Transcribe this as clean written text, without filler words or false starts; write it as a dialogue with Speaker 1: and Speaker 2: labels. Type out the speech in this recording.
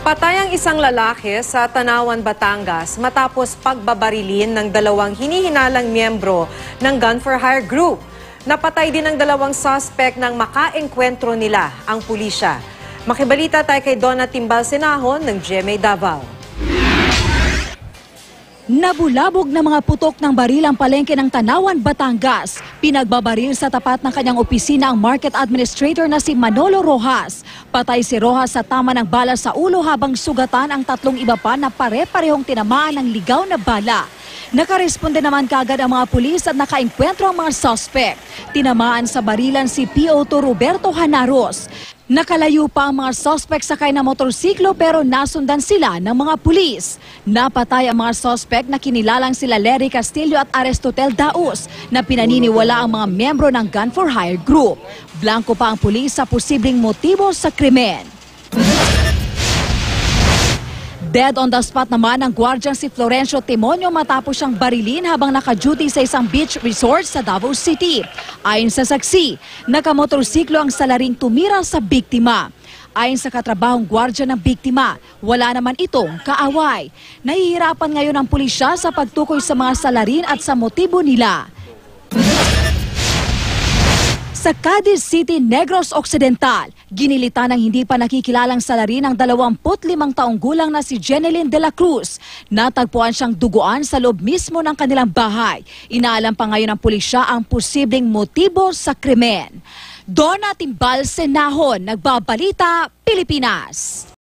Speaker 1: Patay ang isang lalaki sa Tanawan, Batangas matapos pagbabarilin ng dalawang hinihinalang miyembro ng Gun for Hire group. Napatay din ang dalawang suspect nang makaengkwentro nila ang pulisya. Makibalita tayo kay Donna Timbal Sinahon ng GMA Davao.
Speaker 2: Nabulabog na mga putok ng baril ang palengke ng Tanawan, Batangas. Pinagbabaril sa tapat ng kanyang opisina ang market administrator na si Manolo Rojas. Patay si Rojas sa tama ng bala sa ulo habang sugatan ang tatlong iba pa na pare-parehong tinamaan ng ligaw na bala. Nakaresponde naman kagad ang mga pulis at nakaengkwentro ang mga suspect. Tinamaan sa barilan si PO2 Roberto Hanaros. Nakalayo pa ang mga suspect sakay na motorsiklo pero nasundan sila ng mga pulis. Napatay ang mga suspect na kinilalang sila Lery Castillo at Aristotel Daos na pinaniniwala ang mga miyembro ng Gun for Hire group. Blanco pa ang pulis sa posibleng motibo sa krimen. Dead on the spot naman ang gwardyang si Florencio Timonio matapos siyang barilin habang naka-duty sa isang beach resort sa Davao City. Ayon sa saksi, nakamotorsiklo ang salaring tumira sa biktima. Ayon sa katrabahong gwardya ng biktima, wala naman itong kaaway. Nahihirapan ngayon ang pulisya sa pagtukoy sa mga salarin at sa motibo nila. Sa Cadiz City, Negros Occidental, ginilitan ng hindi pa nakikilalang salarin ng 25 taong gulang na si Jeneline de la Cruz. Natagpuan siyang duguan sa loob mismo ng kanilang bahay. Inaalam pa ngayon ng pulisya ang posibleng motibo sa krimen. Donna Timbal Sinahon, Nagbabalita, Pilipinas.